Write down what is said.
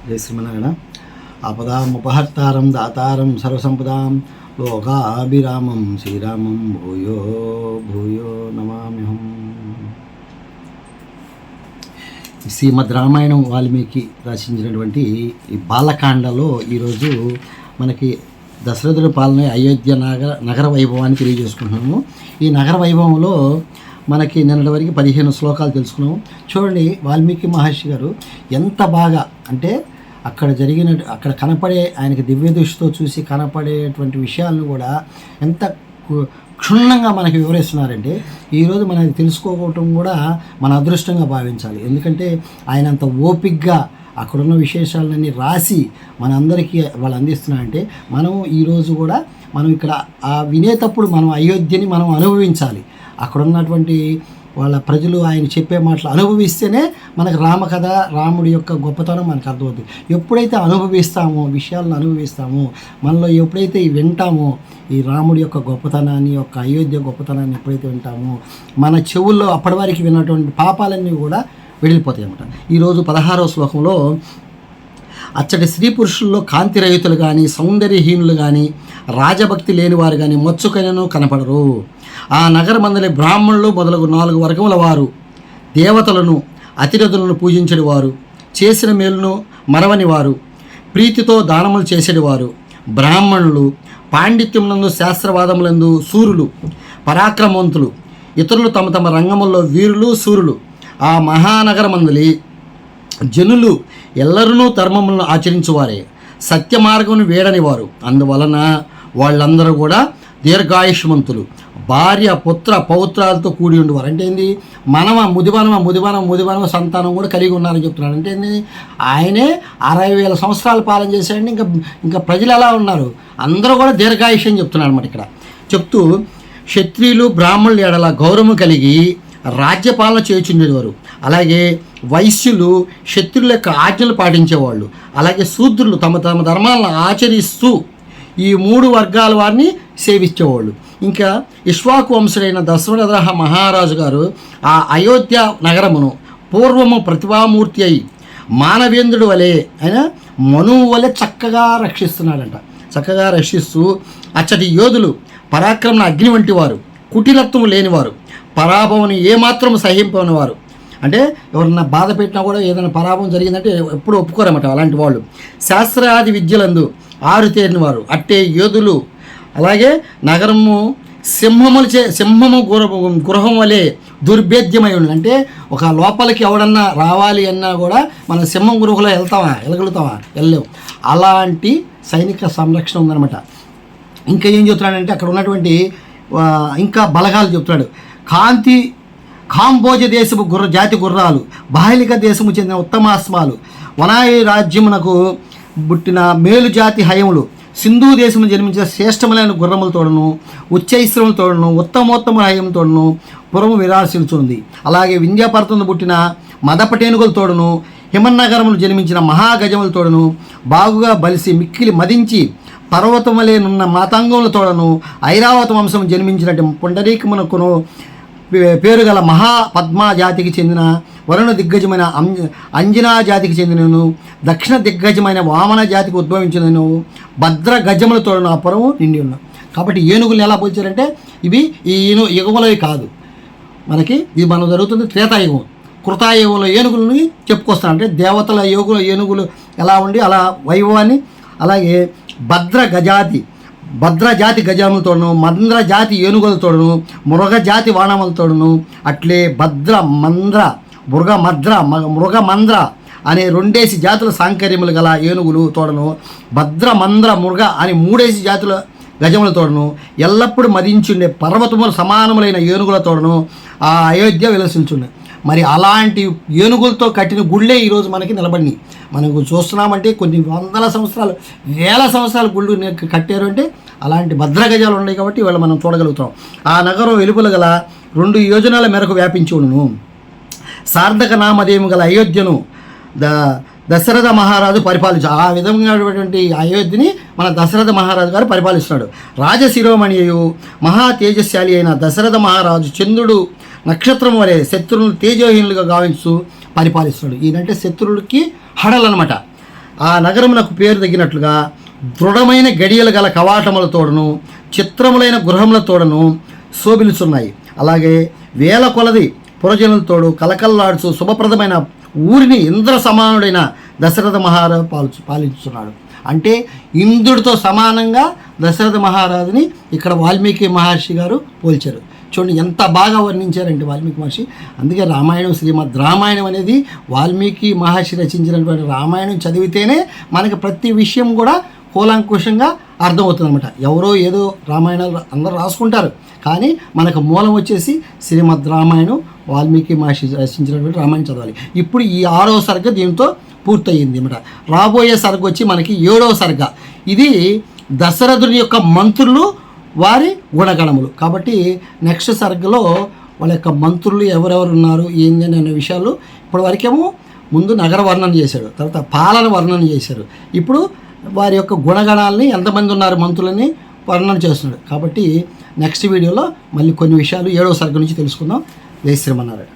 జై శ్రీమన్నారాయణ. ఆపదాముపహర్తారం దాతారం సర్వసంపదాం లోకాభిరామం శ్రీరామం భూయో భూయో నమామ్యహం. శ్రీమద్ రామాయణం వాల్మీకి రచించినటువంటి ఈ బాలకాండలో ఈరోజు మనకి దశరథుడి పాలన అయోధ్య నగర వైభవాన్ని తెలియజేసుకుంటున్నాము. ఈ నగర వైభవంలో మనకి నిన్నటి వరకు 15 శ్లోకాలు తెలుసుకున్నాము. చూడండి, వాల్మీకి మహర్షి గారు ఎంత బాగా అంటే అక్కడ కనపడే ఆయనకి దివ్య దృష్టితో చూసి కనపడేటువంటి విషయాలను కూడా ఎంత క్షుణ్ణంగా మనకి వివరిస్తున్నారంటే ఈరోజు మనకి తెలుసుకోవటం కూడా మన అదృష్టంగా భావించాలి. ఎందుకంటే ఆయన అంత ఓపికగా అక్కడున్న విశేషాలన్నీ రాసి మనందరికీ వాళ్ళు అందిస్తున్నారంటే మనం ఈరోజు కూడా మనం ఇక్కడ వినేటప్పుడు మనం అయోధ్యని మనం అనుభవించాలి. అక్కడ ఉన్నటువంటి వాళ్ళ ప్రజలు ఆయన చెప్పే మాటలు అనుభవిస్తేనే మనకు రామకథ, రాముడి యొక్క గొప్పతనం మనకు అర్థమవుతుంది. ఎప్పుడైతే అనుభవిస్తామో, విషయాలను అనుభవిస్తామో, మనలో ఎప్పుడైతే వింటామో ఈ రాముడి యొక్క గొప్పతనాన్ని, యొక్క అయోధ్య గొప్పతనాన్ని ఎప్పుడైతే వింటామో మన చెవుల్లో అప్పటి వరకు విన్నటువంటి పాపాలన్నీ కూడా వెళ్ళిపోతాయి అన్నమాట. ఈరోజు 16వ శ్లోకంలో అచ్చటి స్త్రీ పురుషుల్లో కాంతి రహితులు కానీ, సౌందర్యహీనులు కానీ, రాజభక్తి లేనివారు కానీ మచ్చుకైనను కనపడరు. ఆ నగరమందలి బ్రాహ్మణులు మొదలగు 4 వర్గముల వారు, దేవతలను అతిరథులను పూజించడి వారు, చేసిన మేలును మరవని వారు, ప్రీతితో దానములు చేసేటి వారు, బ్రాహ్మణులు, పాండిత్యమునందు శాస్త్రవాదములందు సూరులు, పరాక్రమవంతులు, ఇతరులు తమ తమ రంగముల్లో వీరులు సూరులు, ఆ మహానగరమందలి జనులు ఎల్లరూ ధర్మములను ఆచరించువారే, సత్య మార్గమును వేడని వారు. అందువలన వాళ్ళందరూ కూడా దీర్ఘాయుష్మంతులు, భార్య పుత్ర పౌత్రాలతో కూడి ఉండేవారు. అంటే ఏంది, ముదిమనమ సంతానం కూడా కలిగి ఉన్నారని చెప్తున్నాడు. అంటే ఏంది, ఆయనే 60,000 సంవత్సరాలు పాలన చేశాడండి. ఇంకా ప్రజలు ఎలా ఉన్నారు, అందరూ కూడా దీర్ఘాయుష్యం చెప్తున్నాడు అన్నమాట. ఇక్కడ చెప్తూ క్షత్రియులు బ్రాహ్మణుల ఎడల గౌరవం కలిగి రాజ్యపాలన చేయుచుండేవారు. అలాగే వైశ్యులు క్షత్రుల యొక్క ఆజ్ఞలు పాటించేవాళ్ళు. అలాగే శూద్రులు తమ తమ ధర్మాలను ఆచరిస్తూ ఈ 3 వర్గాల వారిని సేవించేవాళ్ళు. ఇంకా ఇక్ష్వాకు వంశుడైన దశరథ మహారాజు గారు ఆ అయోధ్య నగరమును పూర్వము ప్రతిభామూర్తి అయి మానవేంద్రుడు వలె ఆయన మనువు వలె చక్కగా రక్షిస్తున్నాడంట. చక్కగా రక్షిస్తూ అచ్చటి యోధులు పరాక్రమణ అగ్ని వంటి వారు, కుటిలత్వము లేనివారు, పరాభవని ఏమాత్రం సహింపని వారు. అంటే ఎవరన్నా బాధ పెట్టినా కూడా ఏదైనా పరాభవం జరిగిందంటే ఎప్పుడు ఒప్పుకోరన్నమాట అలాంటి వాళ్ళు. శాస్త్రాది విద్యలందు ఆరుతేరిన వారు అట్టే యోధులు. అలాగే నగరము సింహము గృహం వలె దుర్భేద్యమై ఉంది. అంటే ఒక లోపలికి ఎవడన్నా రావాలి అన్నా కూడా మనం సింహం గృహంలో వెళ్ళగలుగుతామా? వెళ్ళలేము. అలాంటి సైనిక సంరక్షణ ఉందన్నమాట. ఇంకా ఏం చెప్తున్నాడంటే అక్కడ ఉన్నటువంటి ఇంకా బలగాలు చెప్తున్నాడు. కాంబోజ దేశము జాతి గుర్రాలు, బాహ్లిక దేశము చెందిన ఉత్తమాస్మాలు, వనాయి రాజ్యమునకు పుట్టిన మేలు జాతి హయములు, సింధు దేశము జన్మించిన శ్రేష్టములైన గుర్రములతోడను, ఉచ్చైశ్రములతోడను, ఉత్తమోత్తమ హయముతోడను పురము విరాశించుంది. అలాగే వింధ్యాపర్వతమును పుట్టిన మదపటేనుగులతోడను, హిమన్నగరములు జన్మించిన మహాగజములతోడను బాగుగా బలిసి మిక్కిలి మదించి పర్వతములేనున్న మాతాంగములతోడను, ఐరావత వంశం జన్మించినట్టు పుండరీకమునకును పేరు గల మహాపద్మా జాతికి చెందిన వరుణ దిగ్గజమైన అంజనా జాతికి చెందినను, దక్షిణ దిగ్గజమైన వామన జాతికి ఉద్భవించినను భద్ర గజములతోడను ఆ పురము నిండి ఉన్నాం. కాబట్టి ఏనుగులు ఎలా పోల్చారంటే ఇవి ఈ యుగములవి కాదు, మనకి ఇది మనం జరుగుతుంది త్రేతాయుగం. కృతాయుగంలో ఏనుగులని చెప్పుకొస్తాను. అంటే దేవతల ఏనుగులు ఎలా ఉండి అలా వైభవాన్ని. అలాగే భద్రజాతి గజములతోడను, మంద్రజాతి ఏనుగులతోడను, మృగజాతి వానములతోడను, అట్లే మృగమంద్ర అనే 2 జాతుల సాంకర్యములు గల ఏనుగులు తోడను, మృగ అని 3 జాతుల గజములతోడను, ఎల్లప్పుడూ మదించుండే పర్వతములు సమానములైన ఏనుగులతోడను ఆ అయోధ్య విలసించుండే. మరి అలాంటి ఏనుగులతో కట్టిన గుళ్ళే ఈరోజు మనకి నిలబడినాయి. మనకు చూస్తున్నామంటే కొన్ని వేల సంవత్సరాల గుళ్ళు కట్టారు. అంటే అలాంటి భద్రగజాలు ఉన్నాయి కాబట్టి ఇవాళ మనం చూడగలుగుతాం. ఆ నగరం వెలుపల గల 2 యోజనాల మేరకు వ్యాపించి ఉండును. సార్థక నామధేయము గల అయోధ్యను దశరథ మహారాజు పరిపాలించు. ఆ విధమైనటువంటి అయోధ్యని మన దశరథ మహారాజు గారు పరిపాలిస్తున్నాడు. రాజశిరోమణియు మహా తేజశాలి అయిన దశరథ మహారాజు చంద్రుడు నక్షత్రం వలె శత్రువులను తేజోహీనులుగా గావించు పరిపాలిస్తున్నాడు. ఈయనంటే శత్రువులకి హడలన్నమాట. ఆ నగరమునకు పేరు తగినట్లుగా దృఢమైన గడియలు గల కవాటములతోడను చిత్రములైన గృహములతోడను శోభిలుచున్నాయి. అలాగే వేల కొలది పురజనులతోడు కలకల్లాడుచు శుభప్రదమైన ఊరిని ఇంద్ర సమానుడైన దశరథ మహారాజు పాలించుతున్నాడు. అంటే ఇంద్రుడితో సమానంగా దశరథ మహారాజుని ఇక్కడ వాల్మీకి మహర్షి గారు పోల్చారు. చూడండి ఎంత బాగా వర్ణించారంటే వాల్మీకి మహర్షి. అందుకే రామాయణం, శ్రీమద్ రామాయణం అనేది వాల్మీకి మహర్షి రచించినటువంటి రామాయణం చదివితేనే మనకి ప్రతి విషయం కూడా కూలంకుషంగా అర్థమవుతుంది అనమాట. ఎవరో ఏదో రామాయణాలు అందరూ రాసుకుంటారు, కానీ మనకు మూలం వచ్చేసి శ్రీమద్ రామాయణం, వాల్మీకి మహర్షి రచించినటువంటి రామాయణం చదవాలి. ఇప్పుడు ఈ 6వ సర్గ దీంతో పూర్తయింది అన్నమాట. రాబోయే సర్గ వచ్చి మనకి 7వ సర్గ. ఇది దశరథుని యొక్క మంత్రులు, వారి గుణగణములు. కాబట్టి నెక్స్ట్ సర్గలో వాళ్ళ యొక్క మంత్రులు ఎవరెవరు ఉన్నారు ఏంది అనే విషయాలు ఇప్పుడు వరకేమో ముందు నగర వర్ణన చేశాడు, తర్వాత పాలన వర్ణన చేశారు. ఇప్పుడు వారి యొక్క గుణగణాలని, ఎంతమంది ఉన్నారు మంత్రులని వర్ణన చేస్తున్నాడు. కాబట్టి నెక్స్ట్ వీడియోలో మళ్ళీ కొన్ని విషయాలు 7వ సర్గ నుంచి తెలుసుకుందాం. జై శ్రీమన్నారాయణ.